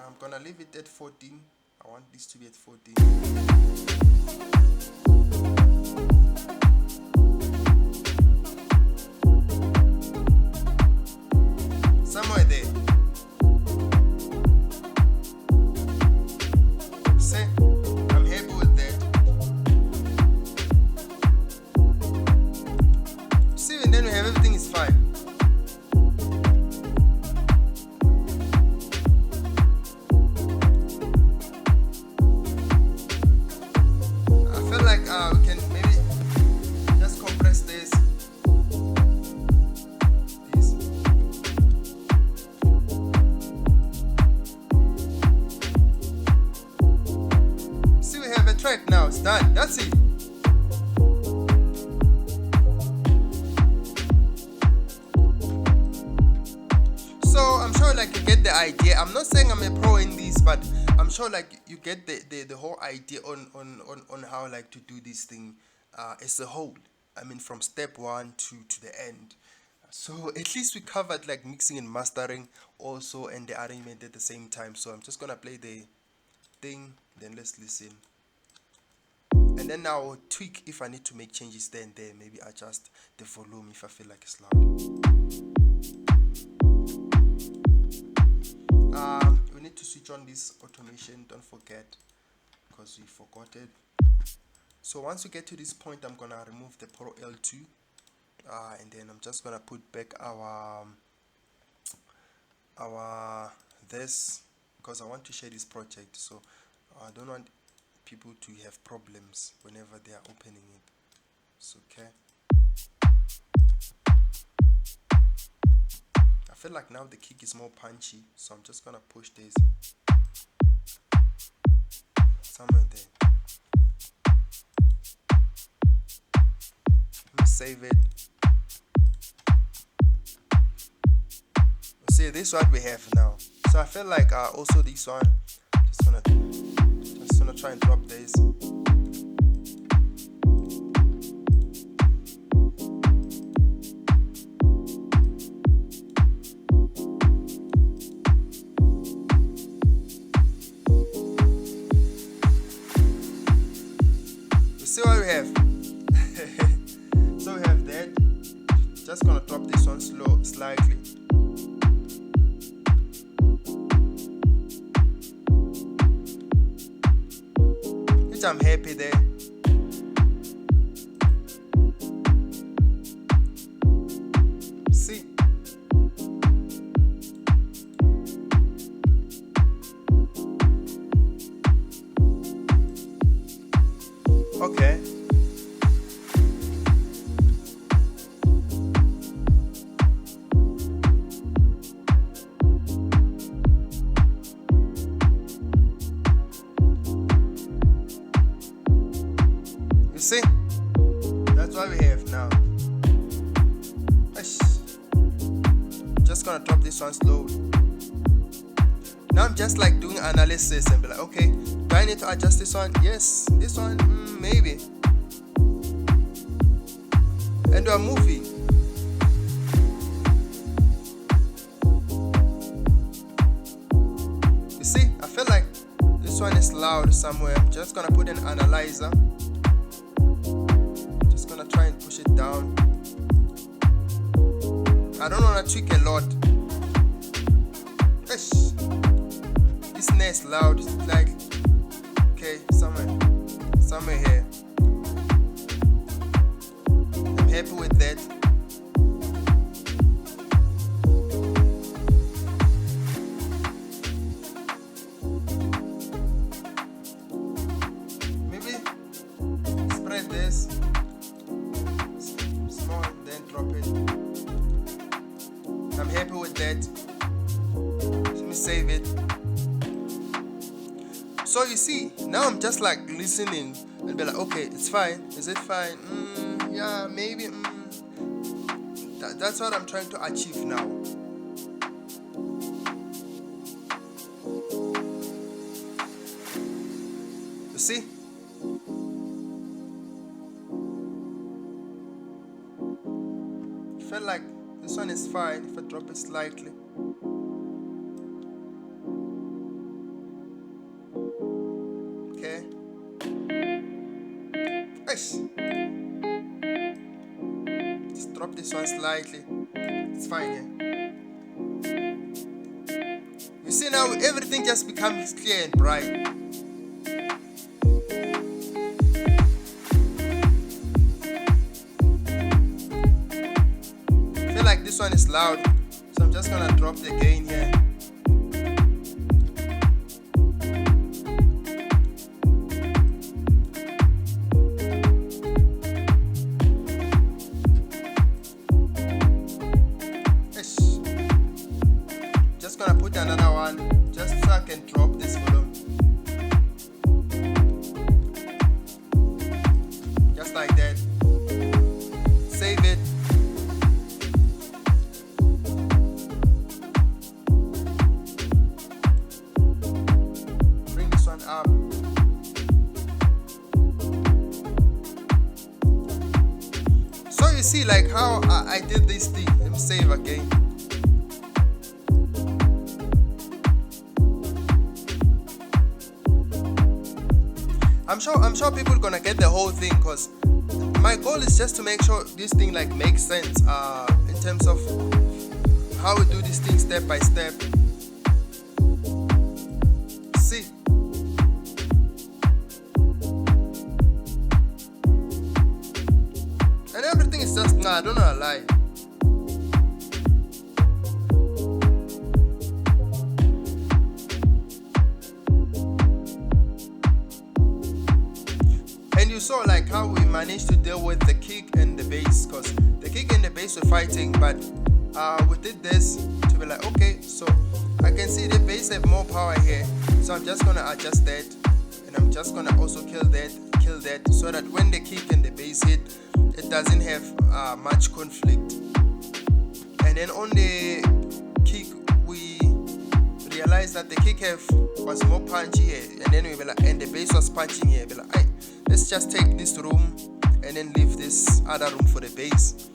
S1: I'm gonna leave it at 14. I want this to be at 14. Somewhere there. track now. It's done. That's it. So I'm sure like you get the idea. I'm not saying I'm a pro in this, but I'm sure like you get the whole idea on how like to do this thing as a whole. I mean, from step one to the end. So at least we covered like mixing and mastering also, and the arrangement at the same time. So I'm just gonna play the thing, then let's listen, and then I'll tweak if I need to make changes there and there. Maybe adjust the volume if I feel like it's loud. We need to switch on this automation, don't forget, because we forgot it. So once we get to this point, I'm gonna remove the Pro L2, and then I'm just gonna put back our this, because I want to share this project, so I don't want people to have problems whenever they are opening it. It's okay. I feel like now the kick is more punchy, so I'm just gonna push this somewhere there. Let me save it. See, this is what we have now. So I feel like also this one, just gonna try and drop this. See what we have. So we have that. Just gonna drop this one slightly. Which I'm happy there. See. Okay. You see? That's what we have now. Just gonna drop this one slowly. Now I'm just like doing analysis and be like, okay, do I need to adjust this one? Yes. This one, maybe. And we're moving. You see, I feel like this one is loud somewhere. I'm just gonna put an analyzer. Just gonna try and push it down. I don't wanna tweak a lot. This snare is loud. It's like, okay, somewhere here. I'm happy with that. Maybe spread this small, then drop it. I'm happy with that. Let me save it. So you see, now I'm just like listening and be like, okay, it's fine. Is it fine? Yeah, maybe. That's what I'm trying to achieve now. You see? I feel like this one is fine if I drop it slightly. Okay. Just drop this one slightly. It's fine, yeah. You see now everything just becomes clear and bright. I feel like this one is loud, so I'm just gonna drop the gain here. Another one just so I can drop this volume. see like how I did this thing. Let me save again. I'm sure people gonna get the whole thing, because my goal is just to make sure this thing like makes sense in terms of how we do this thing step by step. See, and everything is just I don't know a lie. So like how we managed to deal with the kick and the bass, because the kick and the bass were fighting, but we did this to be like, okay, so I can see the bass have more power here, so I'm just gonna adjust that, and I'm just gonna also kill that so that when the kick and the bass hit, it doesn't have much conflict. And then on the kick we realized that the kick was more punchy here, and then we were like, and the bass was punching here. Be like, let's just take this room and then leave this other room for the bass.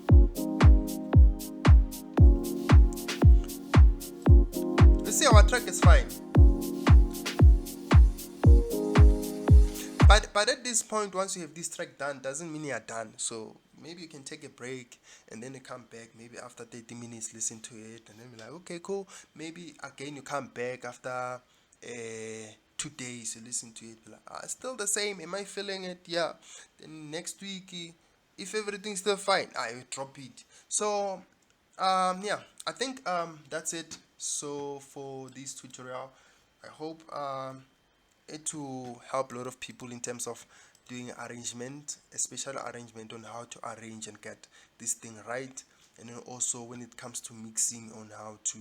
S1: You see, our track is fine. But at this point, once you have this track done, doesn't mean you're done. So maybe you can take a break and then you come back. Maybe after 30 minutes, listen to it, and then be like, okay, cool. Maybe again you come back after 2 days, you listen to it, like, still the same, am I feeling it? Yeah. Then next week, if everything's still fine, I will drop it. So yeah, I think that's it. So for this tutorial, I hope it will help a lot of people in terms of doing arrangement, especially arrangement on how to arrange and get this thing right, and then also when it comes to mixing, on how to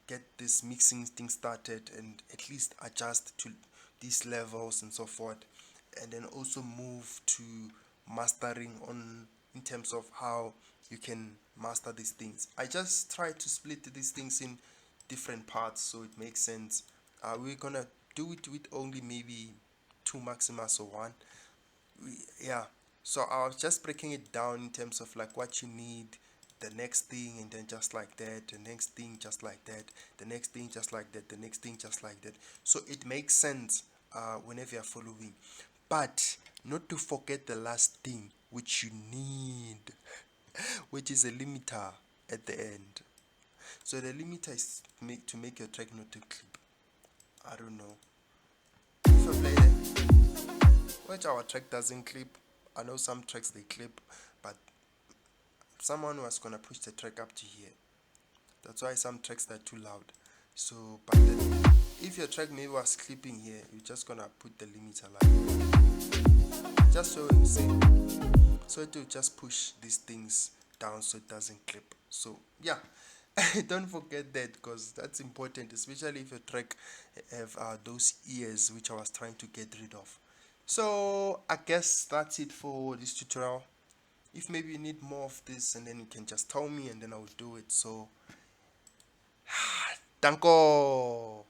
S1: get this mixing thing started and at least adjust to these levels and so forth, and then also move to mastering on in terms of how you can master these things. I just try to split these things in different parts so it makes sense. We're gonna do it with only maybe 2 maximus or 1. Yeah, so I was just breaking it down in terms of like what you need, the next thing, and then just like that, the next thing just like that, the next thing just like that, the next thing just like that, so it makes sense whenever you're following. But not to forget the last thing which you need, which is a limiter at the end. So the limiter is to make your track not to clip. I don't know if I play it, which our track doesn't clip. I know some tracks they clip, but someone was gonna push the track up to here. That's why some tracks are too loud. So, but then if your track maybe was clipping here, you're just gonna put the limiter like just so you see. So it will just push these things down so it doesn't clip. So yeah, don't forget that, because that's important, especially if your track have those ears which I was trying to get rid of. So I guess that's it for this tutorial. If maybe you need more of this, and then you can just tell me and then I will do it. So danko.